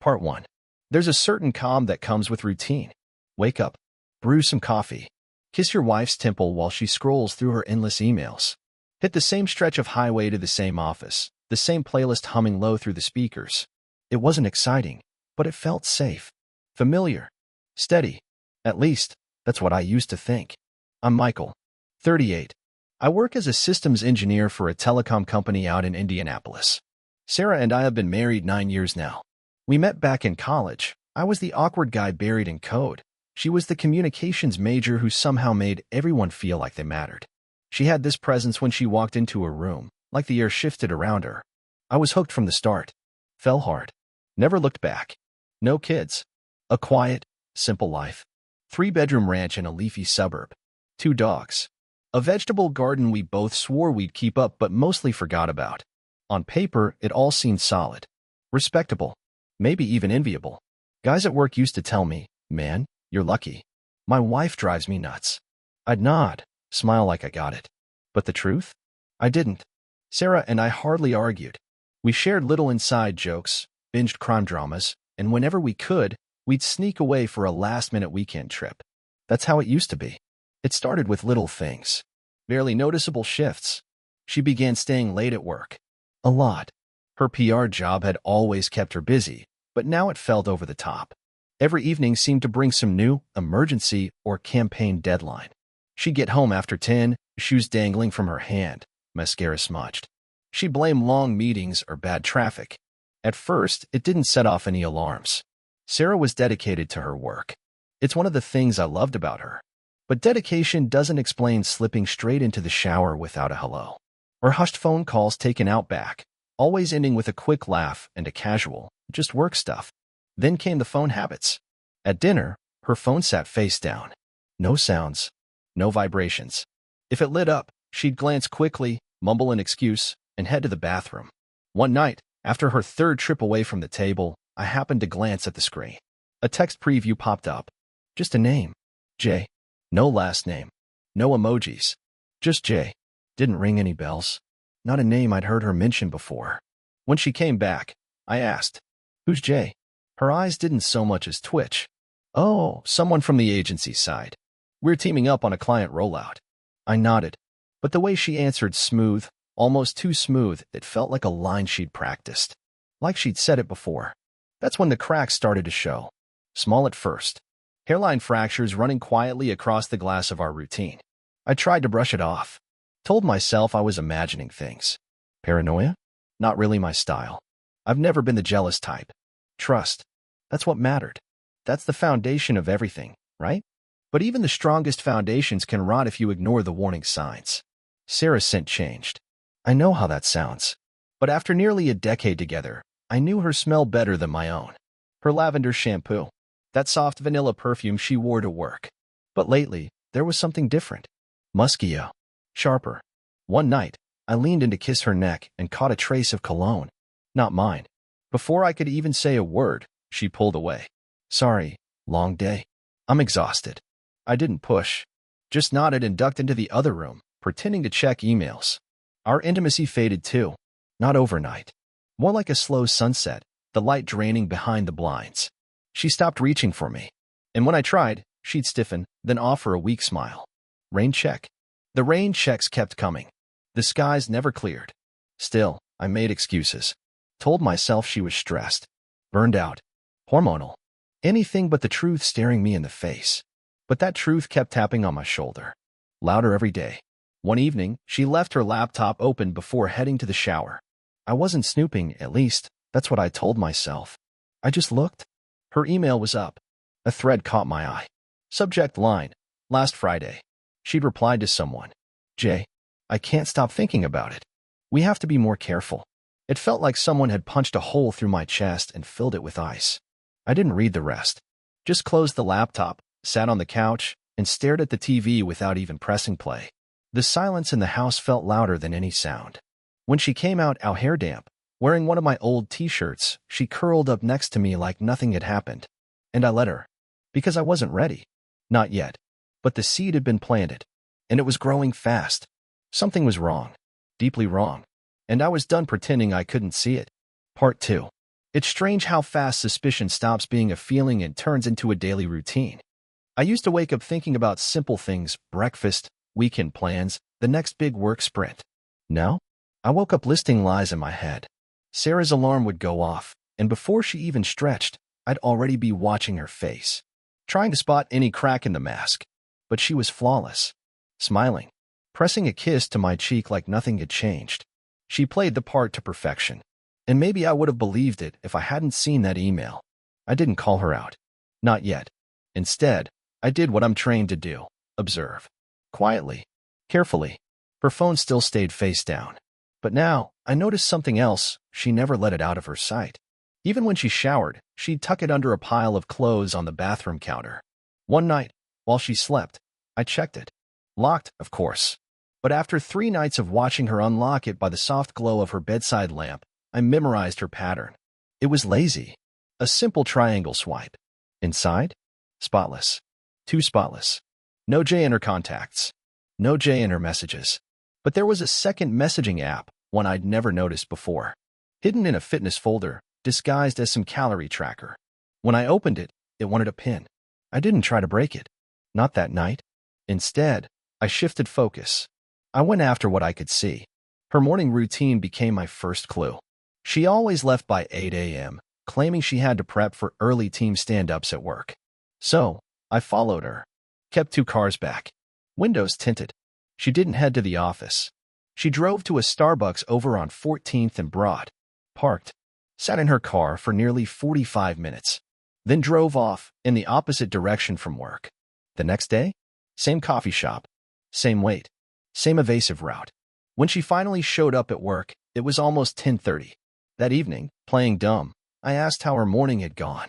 Part 1. There's a certain calm that comes with routine. Wake up, brew some coffee, kiss your wife's temple while she scrolls through her endless emails. Hit the same stretch of highway to the same office, the same playlist humming low through the speakers. It wasn't exciting, but it felt safe, familiar, steady. At least, that's what I used to think. I'm Michael, 38. I work as a systems engineer for a telecom company out in Indianapolis. Sarah and I have been married 9 years now. We met back in college. I was the awkward guy buried in code. She was the communications major who somehow made everyone feel like they mattered. She had this presence when she walked into a room, like the air shifted around her. I was hooked from the start. Fell hard. Never looked back. No kids. A quiet, simple life. 3-bedroom ranch in a leafy suburb. 2 dogs. A vegetable garden we both swore we'd keep up but mostly forgot about. On paper, it all seemed solid. Respectable. Maybe even enviable. Guys at work used to tell me, "Man, you're lucky. My wife drives me nuts." I'd nod, smile like I got it. But the truth? I didn't. Sarah and I hardly argued. We shared little inside jokes, binged crime dramas, and whenever we could, we'd sneak away for a last-minute weekend trip. That's how it used to be. It started with little things. Barely noticeable shifts. She began staying late at work. A lot. Her PR job had always kept her busy, but now it felt over the top. Every evening seemed to bring some new emergency or campaign deadline. She'd get home after 10, shoes dangling from her hand, mascara smudged. She blamed long meetings or bad traffic. At first, it didn't set off any alarms. Sarah was dedicated to her work. It's one of the things I loved about her. But dedication doesn't explain slipping straight into the shower without a hello, or hushed phone calls taken out back, always ending with a quick laugh and a casual, just work stuff. Then came the phone habits. At dinner, her phone sat face down. No sounds, no vibrations. If it lit up, she'd glance quickly, mumble an excuse, and head to the bathroom. One night, after her 3rd trip away from the table, I happened to glance at the screen. A text preview popped up. Just a name. J. No last name. No emojis. Just J. Didn't ring any bells. Not a name I'd heard her mention before. When she came back, I asked, "Who's Jay?" Her eyes didn't so much as twitch. "Oh, someone from the agency side. We're teaming up on a client rollout." I nodded, but the way she answered smooth, almost too smooth, it felt like a line she'd practiced. Like she'd said it before. That's when the cracks started to show. Small at first. Hairline fractures running quietly across the glass of our routine. I tried to brush it off. Told myself I was imagining things. Paranoia? Not really my style. I've never been the jealous type. Trust. That's what mattered. That's the foundation of everything, right? But even the strongest foundations can rot if you ignore the warning signs. Sarah's scent changed. I know how that sounds. But after nearly a decade together, I knew her smell better than my own. Her lavender shampoo. That soft vanilla perfume she wore to work. But lately, there was something different. Muskier. Sharper. One night, I leaned in to kiss her neck and caught a trace of cologne. Not mine. Before I could even say a word, she pulled away. "Sorry, long day. I'm exhausted." I didn't push. Just nodded and ducked into the other room, pretending to check emails. Our intimacy faded too. Not overnight. More like a slow sunset, the light draining behind the blinds. She stopped reaching for me. And when I tried, she'd stiffen, then offer a weak smile. Rain check. The rain checks kept coming. The skies never cleared. Still, I made excuses. Told myself she was stressed. Burned out. Hormonal. Anything but the truth staring me in the face. But that truth kept tapping on my shoulder. Louder every day. One evening, she left her laptop open before heading to the shower. I wasn't snooping, at least. That's what I told myself. I just looked. Her email was up. A thread caught my eye. Subject line. Last Friday. She'd replied to someone. "Jay, I can't stop thinking about it. We have to be more careful." It felt like someone had punched a hole through my chest and filled it with ice. I didn't read the rest. Just closed the laptop, sat on the couch, and stared at the TV without even pressing play. The silence in the house felt louder than any sound. When she came out, hair damp, wearing one of my old t-shirts, she curled up next to me like nothing had happened. And I let her. Because I wasn't ready. Not yet. But the seed had been planted. And it was growing fast. Something was wrong. Deeply wrong. And I was done pretending I couldn't see it. Part 2. It's strange how fast suspicion stops being a feeling and turns into a daily routine. I used to wake up thinking about simple things, breakfast, weekend plans, the next big work sprint. Now, I woke up listing lies in my head. Sarah's alarm would go off, and before she even stretched, I'd already be watching her face, trying to spot any crack in the mask. But she was flawless, smiling, pressing a kiss to my cheek like nothing had changed. She played the part to perfection. And maybe I would have believed it if I hadn't seen that email. I didn't call her out. Not yet. Instead, I did what I'm trained to do. Observe. Quietly. Carefully. Her phone still stayed face down. But now, I noticed something else. She never let it out of her sight. Even when she showered, she'd tuck it under a pile of clothes on the bathroom counter. One night, while she slept, I checked it. Locked, of course. But after 3 nights of watching her unlock it by the soft glow of her bedside lamp, I memorized her pattern. It was lazy. A simple triangle swipe. Inside? Spotless. Too spotless. No J in her contacts. No J in her messages. But there was a second messaging app, one I'd never noticed before. Hidden in a fitness folder, disguised as some calorie tracker. When I opened it, it wanted a pin. I didn't try to break it. Not that night. Instead, I shifted focus. I went after what I could see. Her morning routine became my first clue. She always left by 8 a.m., claiming she had to prep for early team stand-ups at work. So, I followed her. Kept 2 cars back. Windows tinted. She didn't head to the office. She drove to a Starbucks over on 14th and Broad. Parked. Sat in her car for nearly 45 minutes. Then drove off in the opposite direction from work. The next day? Same coffee shop. Same wait. Same evasive route. When she finally showed up at work, it was almost 10:30. That evening, playing dumb, I asked how her morning had gone.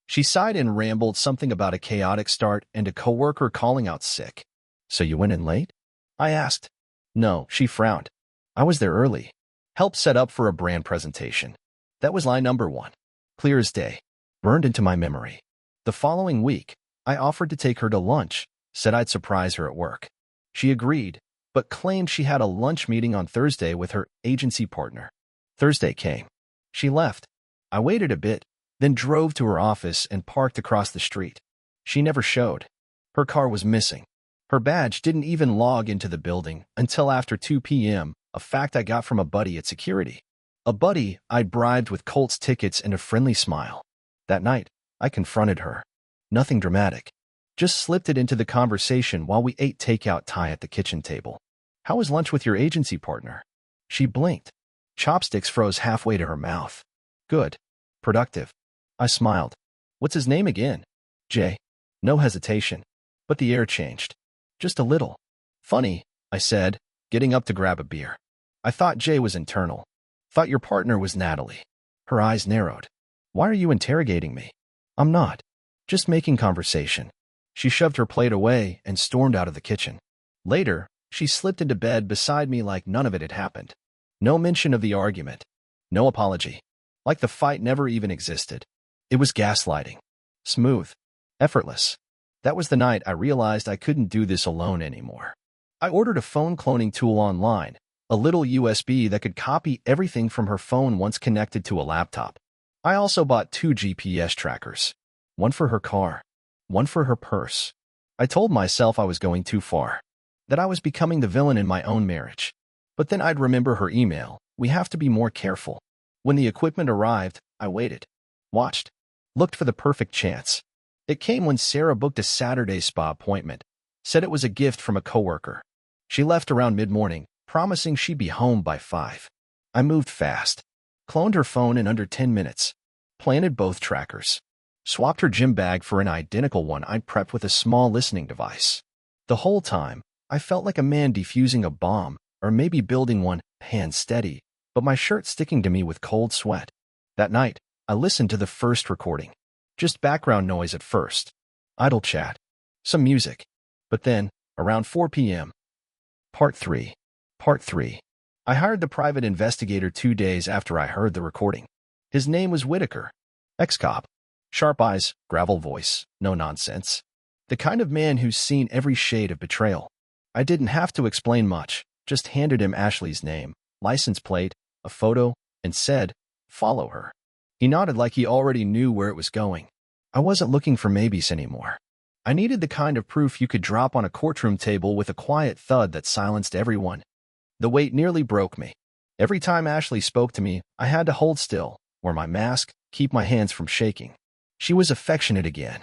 She sighed and rambled something about a chaotic start and a coworker calling out sick. So you went in late? I asked. No, she frowned. I was there early. Helped set up for a brand presentation. That was lie number 1. Clear as day. Burned into my memory. The following week, I offered to take her to lunch, said I'd surprise her at work. She agreed, but claimed she had a lunch meeting on Thursday with her agency partner. Thursday came. She left. I waited a bit, then drove to her office and parked across the street. She never showed. Her car was missing. Her badge didn't even log into the building until after 2 p.m., a fact I got from a buddy at security. A buddy I'd bribed with Colts tickets and a friendly smile. That night, I confronted her. Nothing dramatic. Just slipped it into the conversation while we ate takeout Thai at the kitchen table. How was lunch with your agency partner? She blinked. Chopsticks froze halfway to her mouth. Good. Productive. I smiled. What's his name again? Jay. No hesitation. But the air changed. Just a little. Funny, I said, getting up to grab a beer. I thought Jay was internal. Thought your partner was Natalie. Her eyes narrowed. Why are you interrogating me? I'm not. Just making conversation. She shoved her plate away and stormed out of the kitchen. Later, she slipped into bed beside me like none of it had happened. No mention of the argument. No apology. Like the fight never even existed. It was gaslighting. Smooth. Effortless. That was the night I realized I couldn't do this alone anymore. I ordered a phone cloning tool online, a little USB that could copy everything from her phone once connected to a laptop. I also bought 2 GPS trackers. One for her car. One for her purse. I told myself I was going too far. That I was becoming the villain in my own marriage. But then I'd remember her email. We have to be more careful. When the equipment arrived, I waited. Watched. Looked for the perfect chance. It came when Sarah booked a Saturday spa appointment. Said it was a gift from a coworker. She left around mid-morning, promising she'd be home by 5. I moved fast. Cloned her phone in under 10 minutes. Planted both trackers. Swapped her gym bag for an identical one I'd prepped with a small listening device. The whole time, I felt like a man defusing a bomb, or maybe building one, hands steady, but my shirt sticking to me with cold sweat. That night, I listened to the first recording. Just background noise at first. Idle chat. Some music. But then, around 4 p.m. Part 3. Part 3. I hired the private investigator 2 days after I heard the recording. His name was Whitaker. Ex-cop. Sharp eyes, gravel voice, no nonsense. The kind of man who's seen every shade of betrayal. I didn't have to explain much, just handed him Ashley's name, license plate, a photo, and said, follow her. He nodded like he already knew where it was going. I wasn't looking for maybes anymore. I needed the kind of proof you could drop on a courtroom table with a quiet thud that silenced everyone. The weight nearly broke me. Every time Ashley spoke to me, I had to hold still, wear my mask, keep my hands from shaking. She was affectionate again.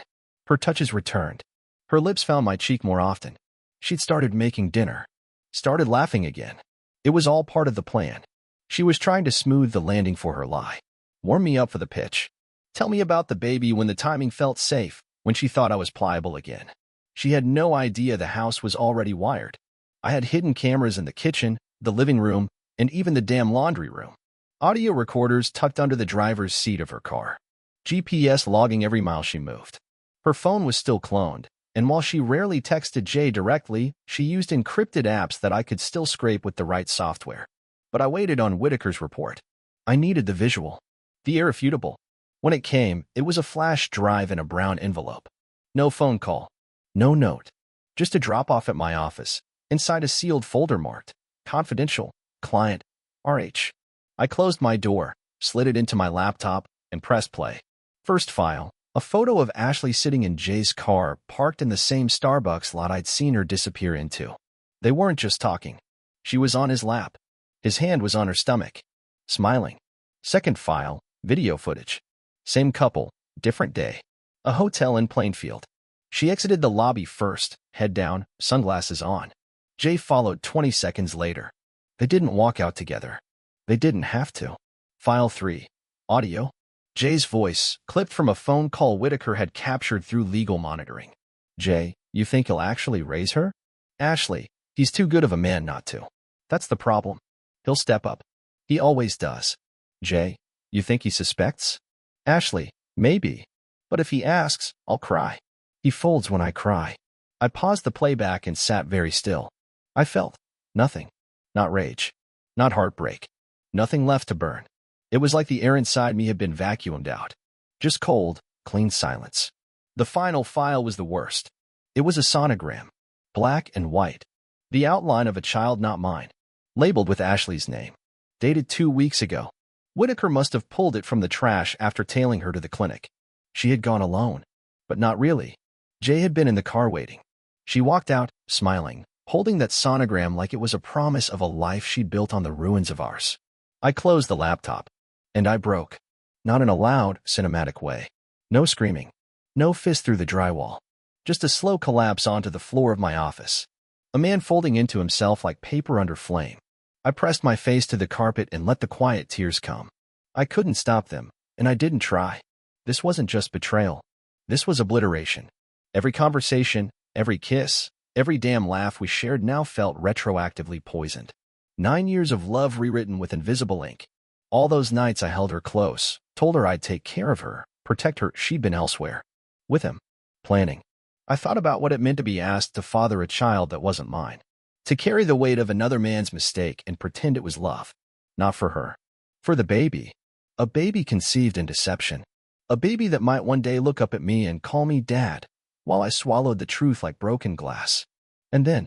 Her touches returned. Her lips found my cheek more often. She'd started making dinner. Started laughing again. It was all part of the plan. She was trying to smooth the landing for her lie. Warm me up for the pitch. Tell me about the baby when the timing felt safe, when she thought I was pliable again. She had no idea the house was already wired. I had hidden cameras in the kitchen, the living room, and even the damn laundry room. Audio recorders tucked under the driver's seat of her car. GPS logging every mile she moved. Her phone was still cloned, and while she rarely texted Jay directly, she used encrypted apps that I could still scrape with the right software. But I waited on Whitaker's report. I needed the visual. The irrefutable. When it came, it was a flash drive in a brown envelope. No phone call. No note. Just a drop-off at my office, inside a sealed folder marked, Confidential, Client, RH. I closed my door, slid it into my laptop, and pressed play. First file, a photo of Ashley sitting in Jay's car, parked in the same Starbucks lot I'd seen her disappear into. They weren't just talking. She was on his lap. His hand was on her stomach, smiling. Second file, video footage. Same couple, different day. A hotel in Plainfield. She exited the lobby first, head down, sunglasses on. Jay followed 20 seconds later. They didn't walk out together. They didn't have to. File 3. Audio. Jay's voice, clipped from a phone call Whitaker had captured through legal monitoring. Jay, you think he'll actually raise her? Ashley, he's too good of a man not to. That's the problem. He'll step up. He always does. Jay, you think he suspects? Ashley, maybe. But if he asks, I'll cry. He folds when I cry. I paused the playback and sat very still. I felt nothing. Not rage. Not heartbreak. Nothing left to burn. It was like the air inside me had been vacuumed out. Just cold, clean silence. The final file was the worst. It was a sonogram. Black and white. The outline of a child not mine. Labeled with Ashley's name. Dated 2 weeks ago. Whitaker must have pulled it from the trash after tailing her to the clinic. She had gone alone. But not really. Jay had been in the car waiting. She walked out, smiling, holding that sonogram like it was a promise of a life she'd built on the ruins of ours. I closed the laptop. And I broke. Not in a loud, cinematic way. No screaming. No fist through the drywall. Just a slow collapse onto the floor of my office. A man folding into himself like paper under flame. I pressed my face to the carpet and let the quiet tears come. I couldn't stop them, and I didn't try. This wasn't just betrayal. This was obliteration. Every conversation, every kiss, every damn laugh we shared now felt retroactively poisoned. 9 years of love rewritten with invisible ink. All those nights I held her close, told her I'd take care of her, protect her. She'd been elsewhere. With him. Planning. I thought about what it meant to be asked to father a child that wasn't mine. To carry the weight of another man's mistake and pretend it was love. Not for her. For the baby. A baby conceived in deception. A baby that might one day look up at me and call me Dad, while I swallowed the truth like broken glass. And then,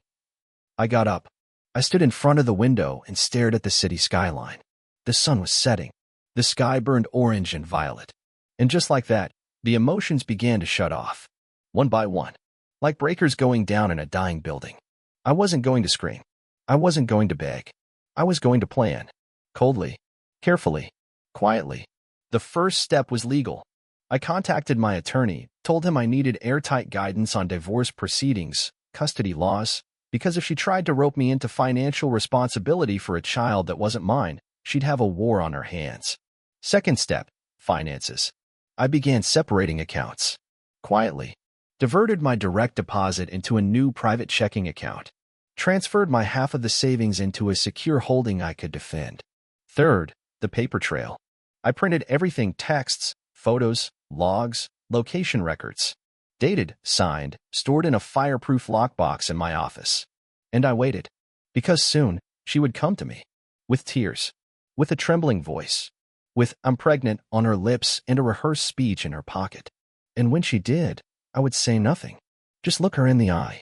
I got up. I stood in front of the window and stared at the city skyline. The sun was setting. The sky burned orange and violet. And just like that, the emotions began to shut off. One by one. Like breakers going down in a dying building. I wasn't going to scream. I wasn't going to beg. I was going to plan. Coldly. Carefully. Quietly. The first step was legal. I contacted my attorney, told him I needed airtight guidance on divorce proceedings, custody laws, because if she tried to rope me into financial responsibility for a child that wasn't mine, she'd have a war on her hands. Second step, finances. I began separating accounts. Quietly. Diverted my direct deposit into a new private checking account. Transferred my half of the savings into a secure holding I could defend. Third, the paper trail. I printed everything: texts, photos, logs, location records. Dated, signed, stored in a fireproof lockbox in my office. And I waited. Because soon, she would come to me. With tears. With a trembling voice. With "I'm pregnant" on her lips and a rehearsed speech in her pocket. And when she did, I would say nothing. Just look her in the eye.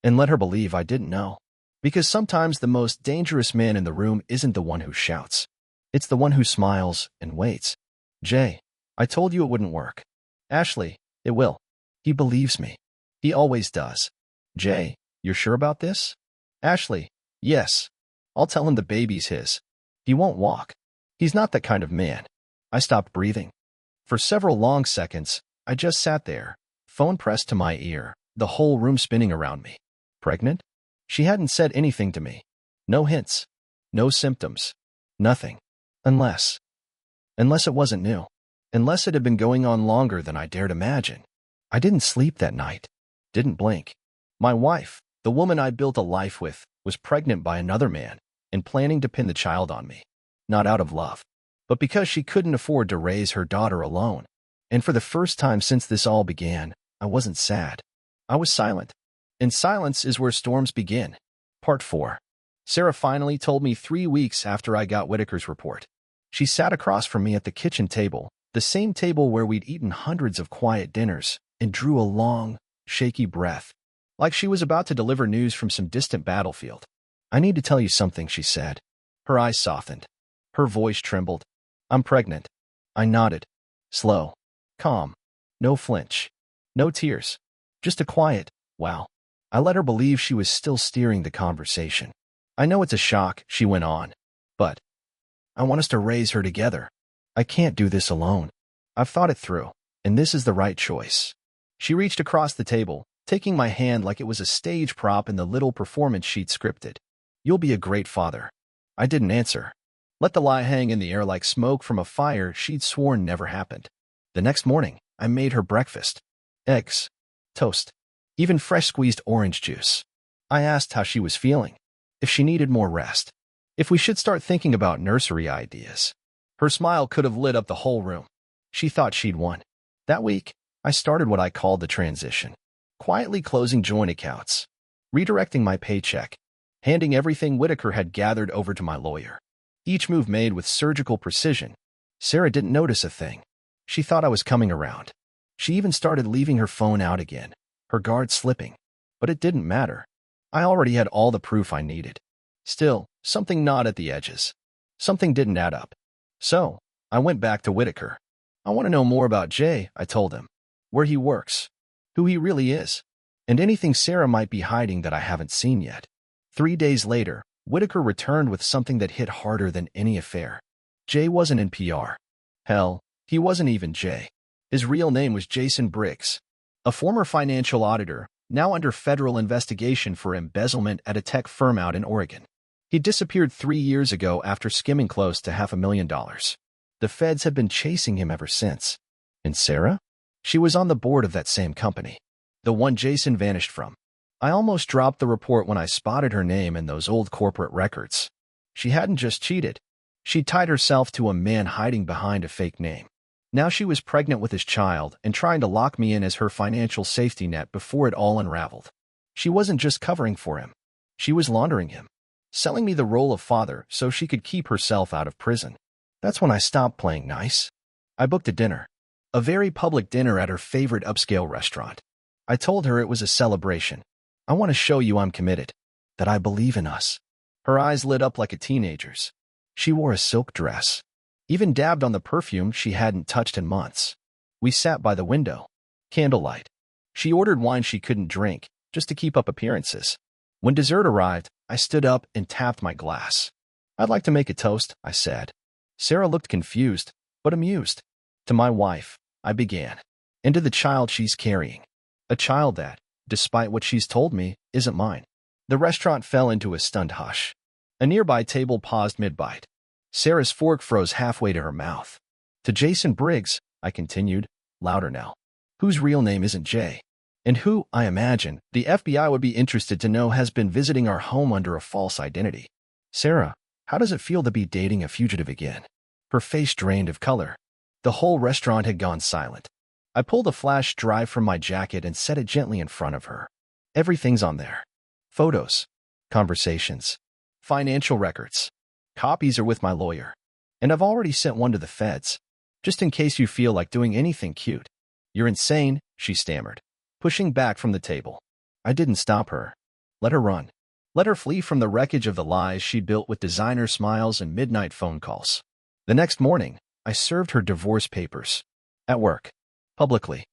And let her believe I didn't know. Because sometimes the most dangerous man in the room isn't the one who shouts. It's the one who smiles and waits. Jay, I told you it wouldn't work. Ashley, it will. He believes me. He always does. Jay, you're sure about this? Ashley, yes. I'll tell him the baby's his. He won't walk. He's not that kind of man. I stopped breathing. For several long seconds, I just sat there, phone pressed to my ear, the whole room spinning around me. Pregnant? She hadn't said anything to me. No hints. No symptoms. Nothing. Unless it wasn't new. Unless it had been going on longer than I dared imagine. I didn't sleep that night. Didn't blink. My wife, the woman I built a life with, was pregnant by another man and planning to pin the child on me. Not out of love, but because she couldn't afford to raise her daughter alone. And for the first time since this all began, I wasn't sad. I was silent. And silence is where storms begin. Part 4. Sarah finally told me 3 weeks after I got Whitaker's report. She sat across from me at the kitchen table, the same table where we'd eaten hundreds of quiet dinners, and drew a long, shaky breath, like she was about to deliver news from some distant battlefield. I need to tell you something, she said. Her eyes softened. Her voice trembled. I'm pregnant. I nodded. Slow. Calm. No flinch. No tears. Just a quiet, wow. I let her believe she was still steering the conversation. I know it's a shock, she went on. But I want us to raise her together. I can't do this alone. I've thought it through, and this is the right choice. She reached across the table, taking my hand like it was a stage prop in the little performance she'd scripted. You'll be a great father. I didn't answer. Let the lie hang in the air like smoke from a fire she'd sworn never happened. The next morning, I made her breakfast. Eggs. Toast. Even fresh squeezed orange juice. I asked how she was feeling. If she needed more rest. If we should start thinking about nursery ideas. Her smile could have lit up the whole room. She thought she'd won. That week, I started what I called the transition. Quietly closing joint accounts. Redirecting my paycheck. Handing everything Whitaker had gathered over to my lawyer. Each move made with surgical precision. Sarah didn't notice a thing. She thought I was coming around. She even started leaving her phone out again, her guard slipping. But it didn't matter. I already had all the proof I needed. Still, something gnawed at the edges. Something didn't add up. So, I went back to Whitaker. I want to know more about Jay, I told him. Where he works. Who he really is. And anything Sarah might be hiding that I haven't seen yet. 3 days later, Whitaker returned with something that hit harder than any affair. Jay wasn't in PR. Hell, he wasn't even Jay. His real name was Jason Briggs, a former financial auditor, now under federal investigation for embezzlement at a tech firm out in Oregon. He disappeared 3 years ago after skimming close to $500,000. The feds have been chasing him ever since. And Sarah? She was on the board of that same company. The one Jason vanished from. I almost dropped the report when I spotted her name in those old corporate records. She hadn't just cheated. She'd tied herself to a man hiding behind a fake name. Now she was pregnant with his child and trying to lock me in as her financial safety net before it all unraveled. She wasn't just covering for him. She was laundering him. Selling me the role of father so she could keep herself out of prison. That's when I stopped playing nice. I booked a dinner. A very public dinner at her favorite upscale restaurant. I told her it was a celebration. I want to show you I'm committed. That I believe in us. Her eyes lit up like a teenager's. She wore a silk dress. Even dabbed on the perfume she hadn't touched in months. We sat by the window. Candlelight. She ordered wine she couldn't drink, just to keep up appearances. When dessert arrived, I stood up and tapped my glass. I'd like to make a toast, I said. Sarah looked confused, but amused. To my wife, I began. And to the child she's carrying. A child that, despite what she's told me, isn't mine. The restaurant fell into a stunned hush. A nearby table paused mid-bite. Sarah's fork froze halfway to her mouth. To Jason Briggs, I continued, louder now, whose real name isn't Jay, and who, I imagine, the FBI would be interested to know has been visiting our home under a false identity. Sarah, how does it feel to be dating a fugitive again? Her face drained of color. The whole restaurant had gone silent. I pulled a flash drive from my jacket and set it gently in front of her. Everything's on there. Photos. Conversations. Financial records. Copies are with my lawyer. And I've already sent one to the feds. Just in case you feel like doing anything cute. You're insane, she stammered, pushing back from the table. I didn't stop her. Let her run. Let her flee from the wreckage of the lies she'd built with designer smiles and midnight phone calls. The next morning, I served her divorce papers. At work. Publicly.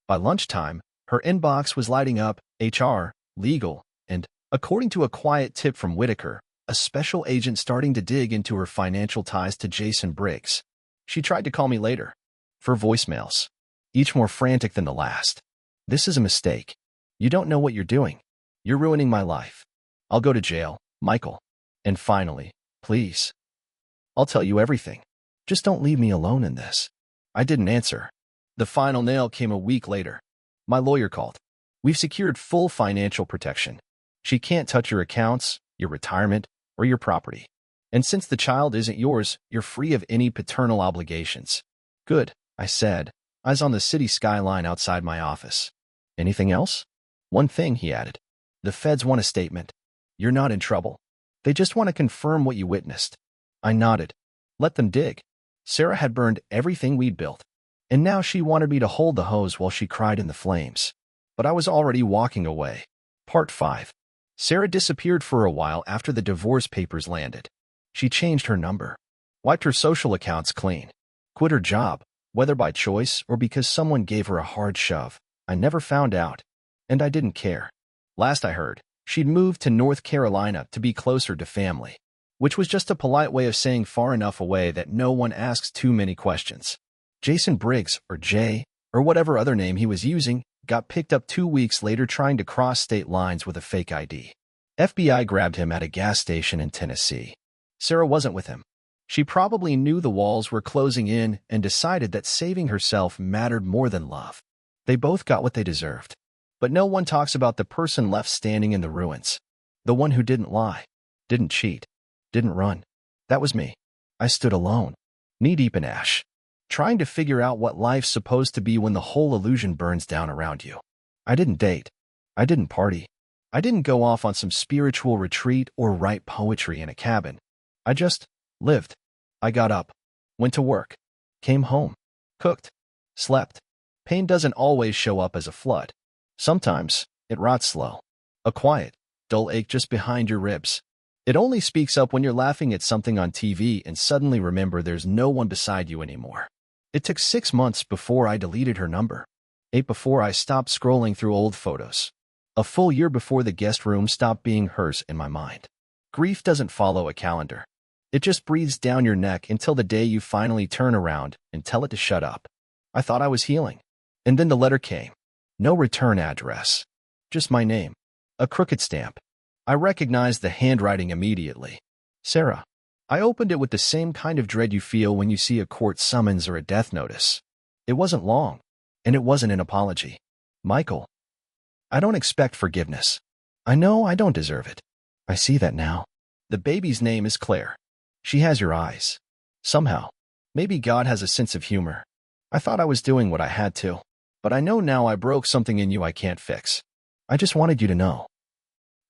By lunchtime, her inbox was lighting up, HR, legal, and, according to a quiet tip from Whitaker, a special agent starting to dig into her financial ties to Jason Briggs. She tried to call me later. 4 voicemails. Each more frantic than the last. This is a mistake. You don't know what you're doing. You're ruining my life. I'll go to jail, Michael. And finally, please. I'll tell you everything. Just don't leave me alone in this. I didn't answer. The final nail came a week later. My lawyer called. We've secured full financial protection. She can't touch your accounts, your retirement, or your property. And since the child isn't yours, you're free of any paternal obligations. Good, I said, eyes on the city skyline outside my office. Anything else? One thing, he added. The feds want a statement. You're not in trouble. They just want to confirm what you witnessed. I nodded. Let them dig. Sarah had burned everything we'd built. And now she wanted me to hold the hose while she cried in the flames. But I was already walking away. Part 5. Sarah disappeared for a while after the divorce papers landed. She changed her number. Wiped her social accounts clean. Quit her job, whether by choice or because someone gave her a hard shove. I never found out. And I didn't care. Last I heard, she'd moved to North Carolina to be closer to family, which was just a polite way of saying far enough away that no one asks too many questions. Jason Briggs, or Jay, or whatever other name he was using, got picked up 2 weeks later trying to cross state lines with a fake ID. FBI grabbed him at a gas station in Tennessee. Sarah wasn't with him. She probably knew the walls were closing in and decided that saving herself mattered more than love. They both got what they deserved. But no one talks about the person left standing in the ruins. The one who didn't lie, didn't cheat, didn't run. That was me. I stood alone, knee-deep in ash, trying to figure out what life's supposed to be when the whole illusion burns down around you. I didn't date. I didn't party. I didn't go off on some spiritual retreat or write poetry in a cabin. I just lived. I got up, went to work, came home, cooked, slept. Pain doesn't always show up as a flood. Sometimes, it rots slow. A quiet, dull ache just behind your ribs. It only speaks up when you're laughing at something on TV and suddenly remember there's no one beside you anymore. It took 6 months before I deleted her number. 8 before I stopped scrolling through old photos. A full year before the guest room stopped being hers in my mind. Grief doesn't follow a calendar. It just breathes down your neck until the day you finally turn around and tell it to shut up. I thought I was healing. And then the letter came. No return address. Just my name. A crooked stamp. I recognized the handwriting immediately. Sarah. I opened it with the same kind of dread you feel when you see a court summons or a death notice. It wasn't long. And it wasn't an apology. Michael. I don't expect forgiveness. I know I don't deserve it. I see that now. The baby's name is Claire. She has your eyes. Somehow. Maybe God has a sense of humor. I thought I was doing what I had to. But I know now I broke something in you I can't fix. I just wanted you to know.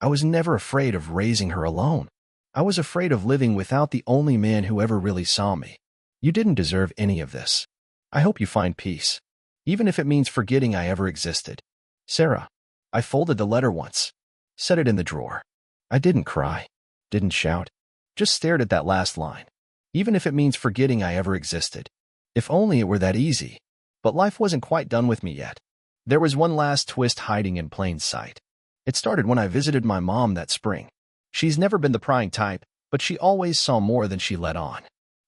I was never afraid of raising her alone. I was afraid of living without the only man who ever really saw me. You didn't deserve any of this. I hope you find peace. Even if it means forgetting I ever existed. Sarah. I folded the letter once. Set it in the drawer. I didn't cry. Didn't shout. Just stared at that last line. Even if it means forgetting I ever existed. If only it were that easy. But life wasn't quite done with me yet. There was one last twist hiding in plain sight. It started when I visited my mom that spring. She's never been the prying type, but she always saw more than she let on.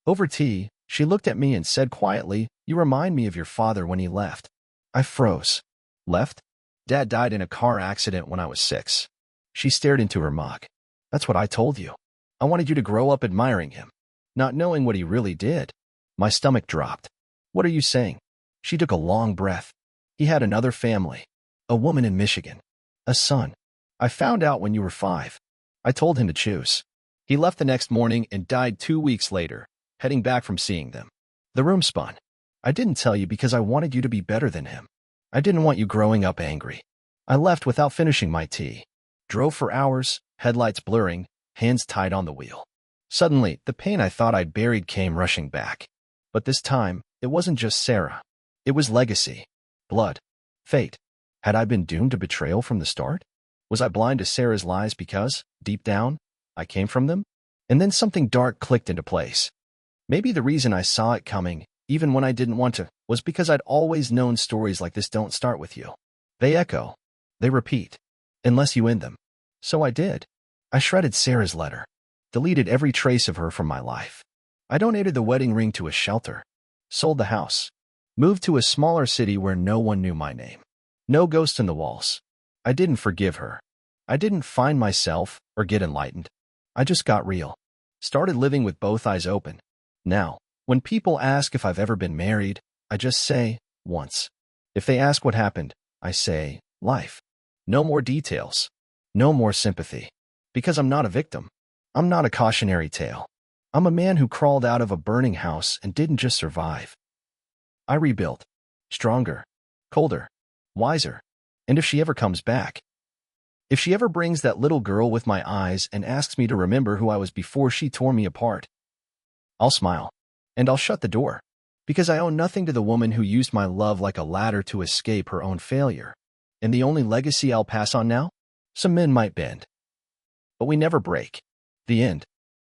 Over tea, she looked at me and said quietly, "You remind me of your father when he left." I froze. Left? Dad died in a car accident when I was 6. She stared into her mug. That's what I told you. I wanted you to grow up admiring him, not knowing what he really did. My stomach dropped. What are you saying? She took a long breath. He had another family. A woman in Michigan. A son. I found out when you were 5. I told him to choose. He left the next morning and died 2 weeks later, heading back from seeing them. The room spun. I didn't tell you because I wanted you to be better than him. I didn't want you growing up angry. I left without finishing my tea. Drove for hours, headlights blurring, hands tied on the wheel. Suddenly, the pain I thought I'd buried came rushing back. But this time, it wasn't just Sarah. It was legacy. Blood. Fate. Had I been doomed to betrayal from the start? Was I blind to Sarah's lies because, deep down, I came from them? And then something dark clicked into place. Maybe the reason I saw it coming, even when I didn't want to, was because I'd always known stories like this don't start with you. They echo. They repeat. Unless you end them. So I did. I shredded Sarah's letter. Deleted every trace of her from my life. I donated the wedding ring to a shelter. Sold the house. Moved to a smaller city where no one knew my name. No ghost in the walls. I didn't forgive her. I didn't find myself or get enlightened. I just got real. Started living with both eyes open. Now, when people ask if I've ever been married, I just say, once. If they ask what happened, I say, life. No more details. No more sympathy. Because I'm not a victim. I'm not a cautionary tale. I'm a man who crawled out of a burning house and didn't just survive. I rebuilt. Stronger. Colder. Wiser. And if she ever comes back, if she ever brings that little girl with my eyes and asks me to remember who I was before she tore me apart, I'll smile. And I'll shut the door. Because I owe nothing to the woman who used my love like a ladder to escape her own failure. And the only legacy I'll pass on now? Some men might bend. But we never break. The end.